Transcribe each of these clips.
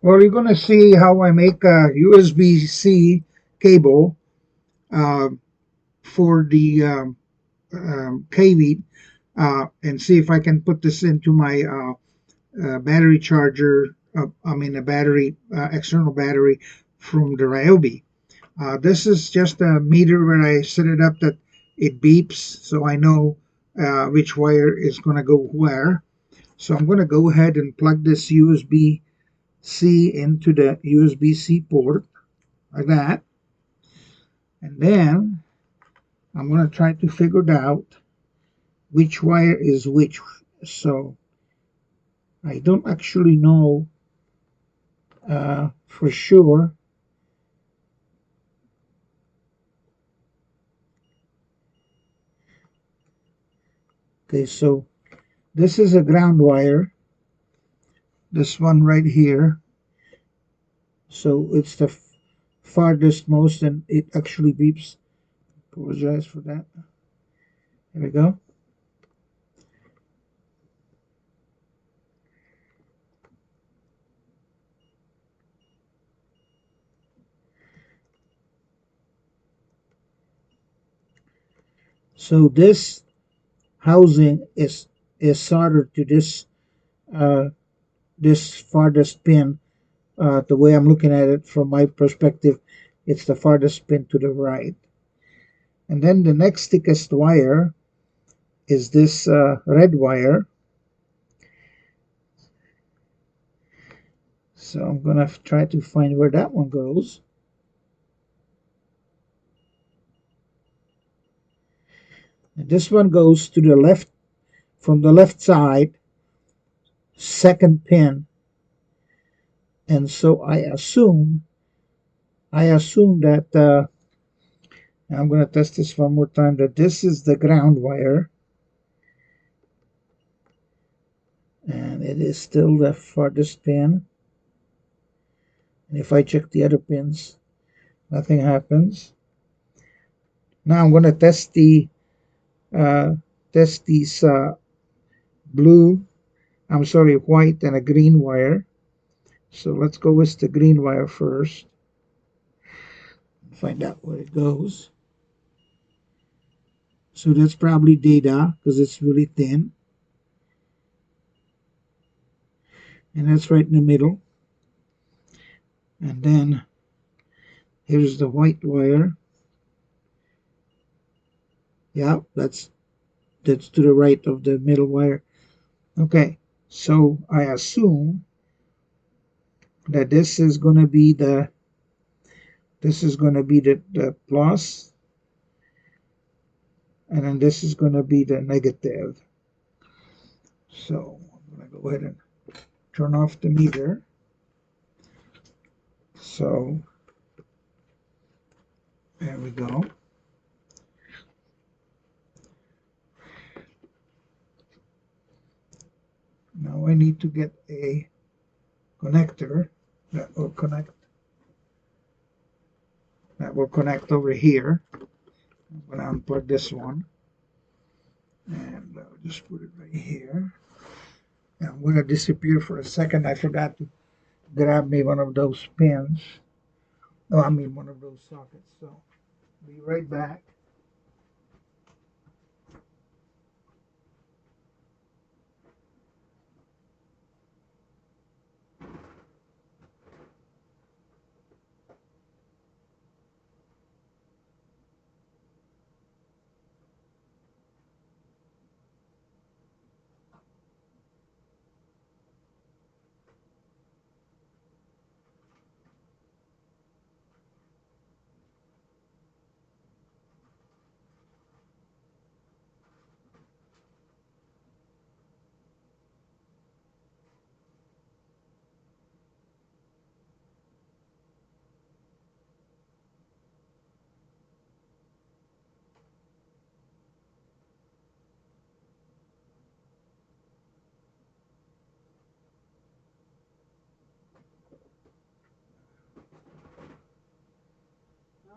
Well, you're going to see how I make a USB-C cable uh, for the Kaiweets, and see if I can put this into my battery charger. I mean, a battery, external battery from the Ryobi. This is just a meter where I set it up that it beeps, so I know which wire is going to go where. So I'm going to go ahead and plug this USB-C into the USB-C port like that. And then I'm going to try to figure it out which wire is which. So I don't actually know for sure. Okay, so this is a ground wire, this one right here. So it's the farthest most, and it actually beeps. Apologize for that. There we go. So this housing is soldered to uh, this farthest pin. The way I'm looking at it from my perspective, it's the farthest pin to the right. And then the next thickest wire is this red wire. So I'm going to try to find where that one goes. And this one goes to the left, from the left side, second pin. And so I assume that, I'm going to test this one more time, that this is the ground wire. And it is still the farthest pin. And if I check the other pins, nothing happens. Now I'm going to uh, test these blue, I'm sorry, white and a green wire. So let's go with the green wire first. Find out where it goes. So that's probably data because it's really thin. And that's right in the middle. And then here's the white wire. Yeah, that's to the right of the middle wire. Okay, so I assume that this is gonna be the plus, and then this is gonna be the negative. So I'm gonna go ahead and turn off the meter. So there we go. Now I need to get a connector that will connect over here. I'm gonna unplug this one and I'll just put it right here. And I'm gonna disappear for a second. I forgot to grab me one of those pins. Oh, I mean one of those sockets. So be right back.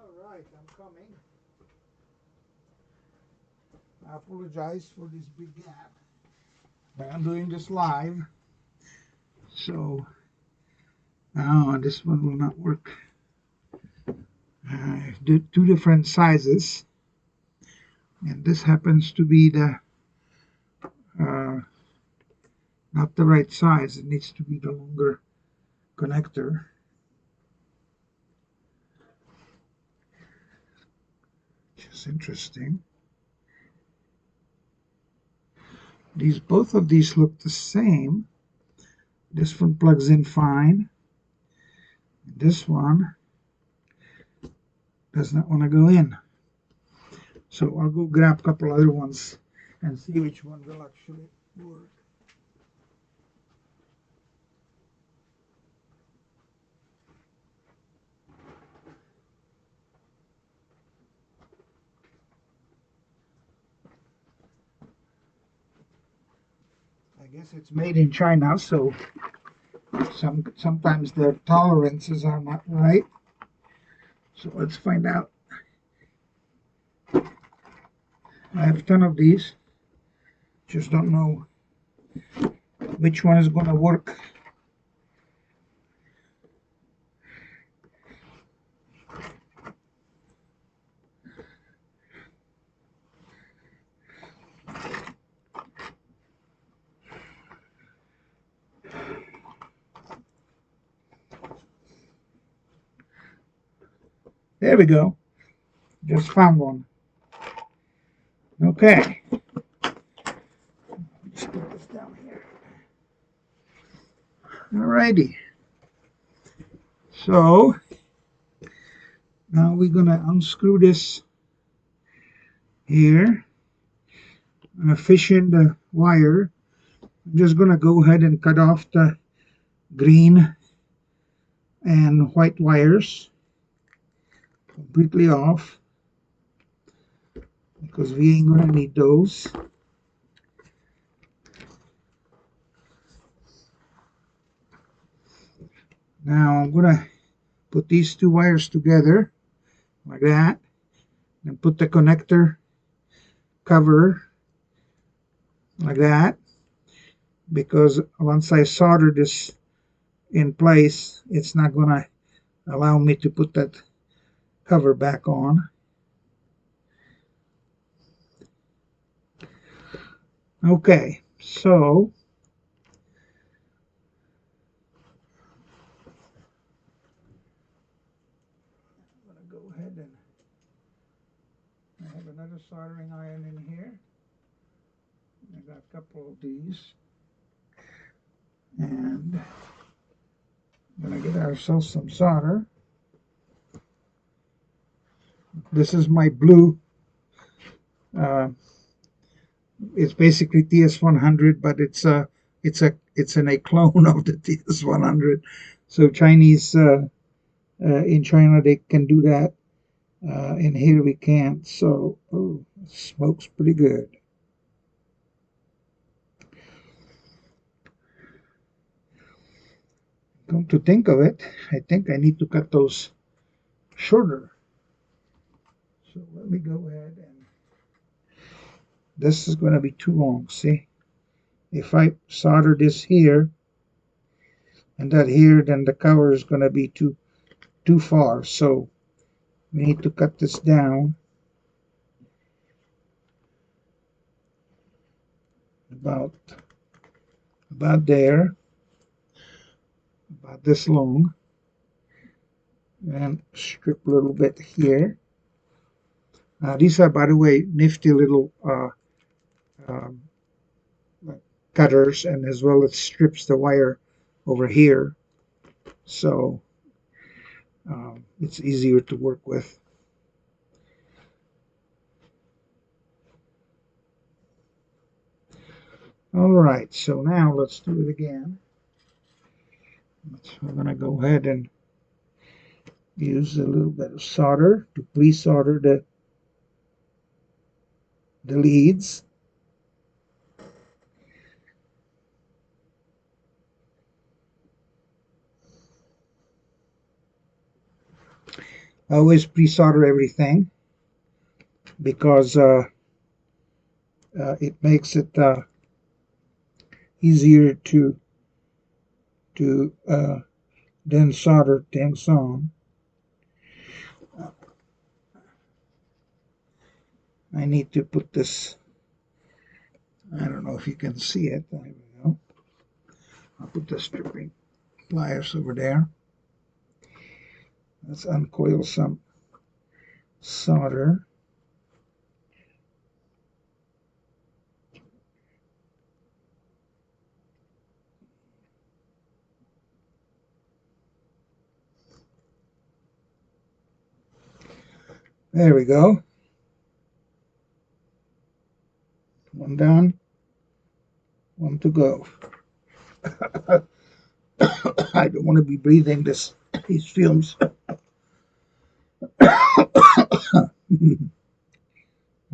All right, I'm coming. I apologize for this big gap, but I'm doing this live. So Oh, this one will not work. Two different sizes, and this happens to be the uh, not the right size. It needs to be the longer connector. Which is interesting. Both of these look the same. This one plugs in fine. This one does not want to go in. So I'll go grab a couple other ones and see which one will actually work. I guess it's made in China, so sometimes their tolerances are not right. So let's find out. I have a ton of these. Just don't know which one is going to work. There we go. Just found one. Okay. Let's put this down here. Alrighty. So now we're going to unscrew this here. I'm going to fish in the wire. I'm just going to go ahead and cut off the green and white wires completely off because we ain't going to need those. Now I'm going to put these two wires together like that and put the connector cover like that, because once I solder this in place, it's not going to allow me to put that cover back on. Okay, so I'm going to go ahead and I have another soldering iron in here. I got a couple of these, and I'm going to get ourselves some solder. This is my blue. It's basically TS100, but it's a clone of the TS100. So Chinese in China they can do that, and here we can't. So it smokes pretty good. Come to think of it, I think I need to cut those shorter. So let me go ahead and this is going to be too long. See, if I solder this here and that here, then the cover is going to be too far. So we need to cut this down about there, about this long, and strip a little bit here. These are, by the way, nifty little um, cutters, and as well it strips the wire over here, so it's easier to work with. All right, so now let's do it again. We're going to go ahead and use a little bit of solder to pre-solder the leads. I always pre-solder everything because it makes it easier to then solder things on. I need to put this, I don't know if you can see it. There we go. I'll put the stripping pliers over there. Let's uncoil some solder. There we go. One down, one to go. I don't want to be breathing these fumes.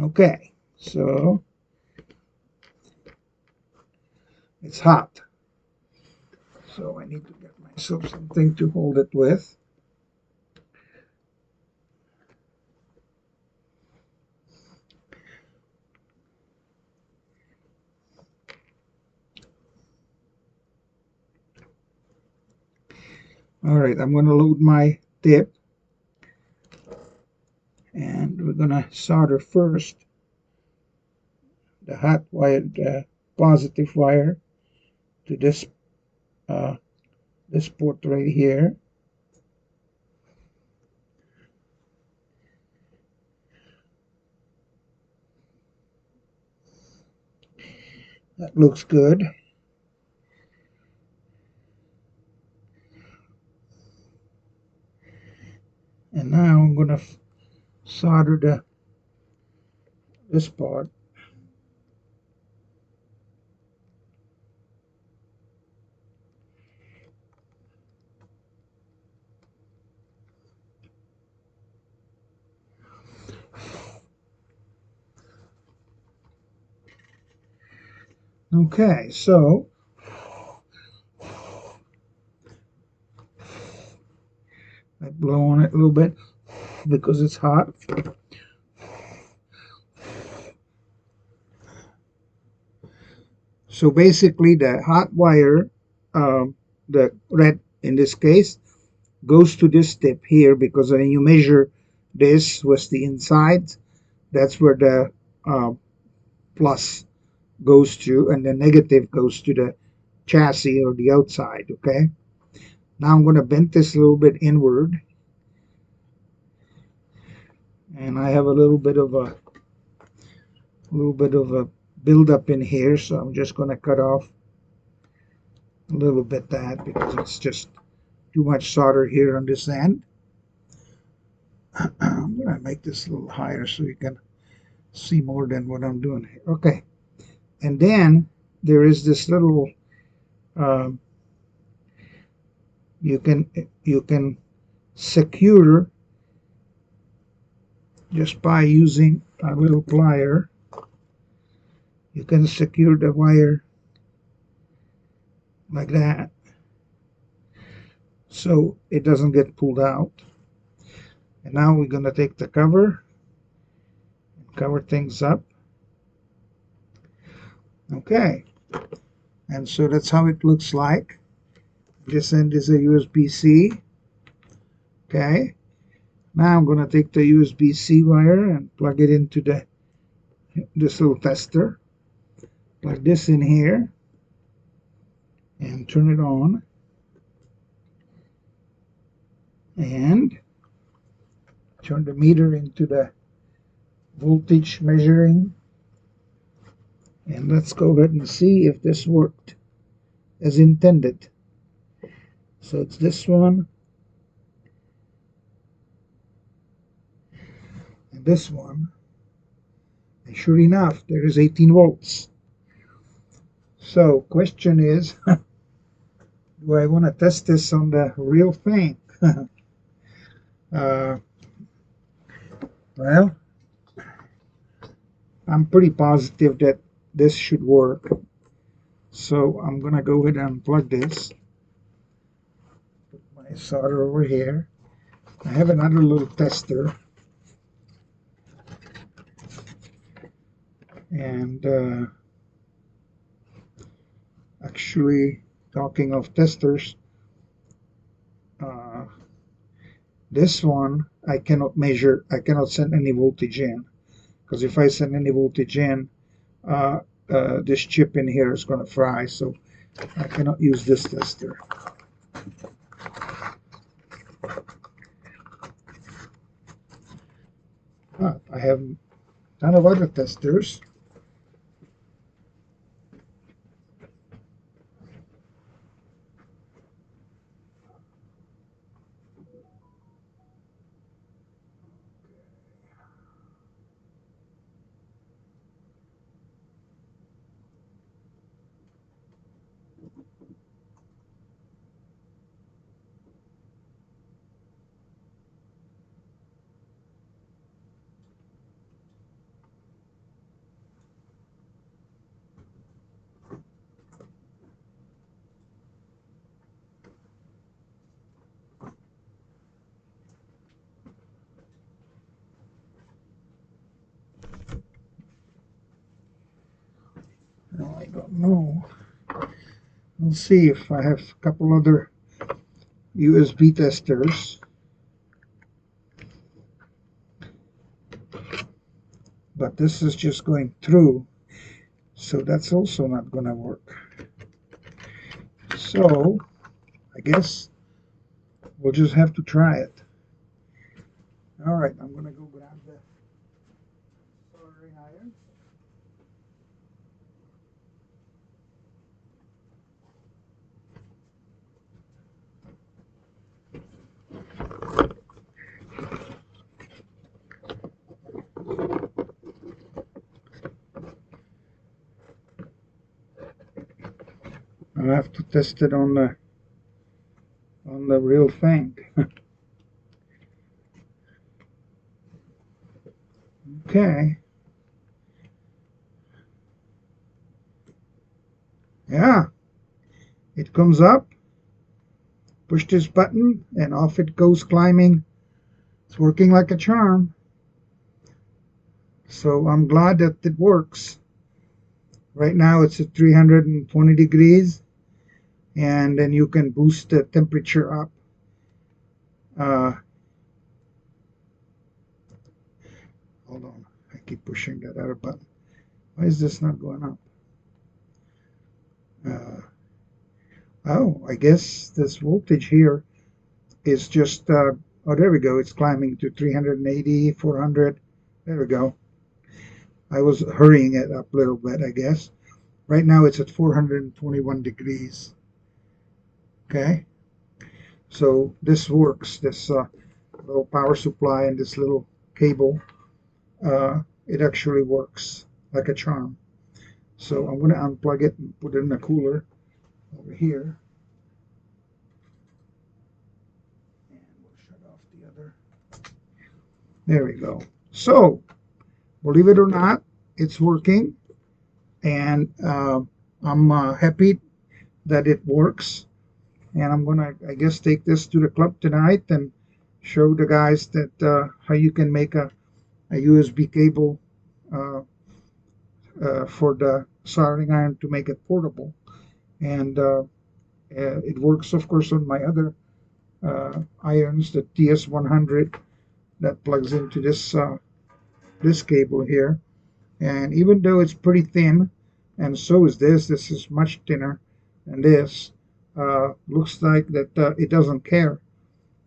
Okay, so it's hot. So I need to get myself something to hold it with. All right, I'm going to load my dip. And we're going to solder first the hot wire, the positive wire to this port right here. That looks good. And now I'm going to solder this part. Okay, so I blow on it a little bit because it's hot. So basically the hot wire, the red in this case, goes to this tip here because when you measure this was the inside, that's where the plus goes to, and the negative goes to the chassis or the outside. Okay, now I'm going to bend this a little bit inward, and I have a little bit of a build up in here, so I'm just going to cut off a little bit that because it's just too much solder here on this end. I'm going to make this a little higher so you can see more than what I'm doing here. Okay, and then there is this little um, you can secure just by using a little plier. You can secure the wire like that so it doesn't get pulled out. And now we're going to take the cover and cover things up. Okay, and so that's how it looks like. This end is a USB-C. Okay, now I'm going to take the USB-C wire and plug it into this little tester. Plug this in here and turn it on. And turn the meter into the voltage measuring. And let's go ahead and see if this worked as intended. So it's this one and this one. And sure enough, there is 18 volts. So question is, do I want to test this on the real thing? Well, I'm pretty positive that this should work. So I'm going to go ahead and plug this. Put my solder over here. I have another little tester. And actually, talking of testers, This one I cannot measure, I cannot send any voltage in, because if I send any voltage in, uh, this chip in here is going to fry, so I cannot use this tester. But I have a ton of other testers. Now, I don't know. We'll see if I have a couple other USB testers. But this is just going through, so that's also not going to work. So I guess we'll just have to try it. All right, I'm going to go grab the soldering iron. I have to test it on the real thing. Okay. Yeah, it comes up. Push this button and off it goes climbing. It's working like a charm. So I'm glad that it works. Right now it's at 320 degrees, and then you can boost the temperature up. Hold on, I keep pushing that other button. Why is this not going up? Oh, I guess this voltage here is just, oh, there we go. It's climbing to 380, 400. There we go. I was hurrying it up a little bit, I guess. Right now it's at 421 degrees. Okay. So this works. This little power supply and this little cable, it actually works like a charm. So I'm going to unplug it and put it in a cooler over here. And we'll shut off the other. There we go. So, believe it or not, it's working. And I'm happy that it works. And I'm going to, I guess, take this to the club tonight and show the guys that how you can make a USB cable for the soldering iron to make it portable. And it works, of course, on my other irons, the TS100 that plugs into this cable here. And even though it's pretty thin, and so is this is much thinner than this, looks like that it doesn't care,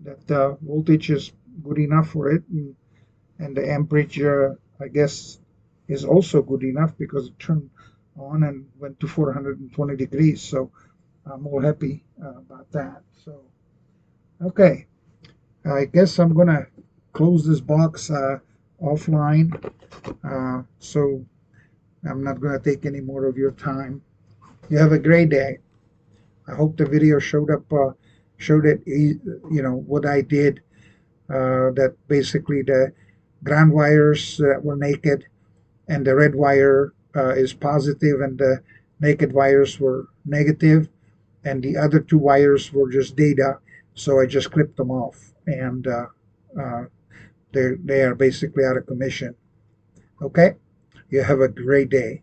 that the voltage is good enough for it, and the amperage, I guess, is also good enough because it turned on and went to 420 degrees. So I'm all happy about that. So, okay, I guess I'm going to close this box offline. So I'm not going to take any more of your time. You have a great day. I hope the video showed it, what I did. That basically the ground wires were naked, and the red wire is positive, and the naked wires were negative, and the other two wires were just data. So I just clipped them off, and uh, they are basically out of commission. Okay, you have a great day.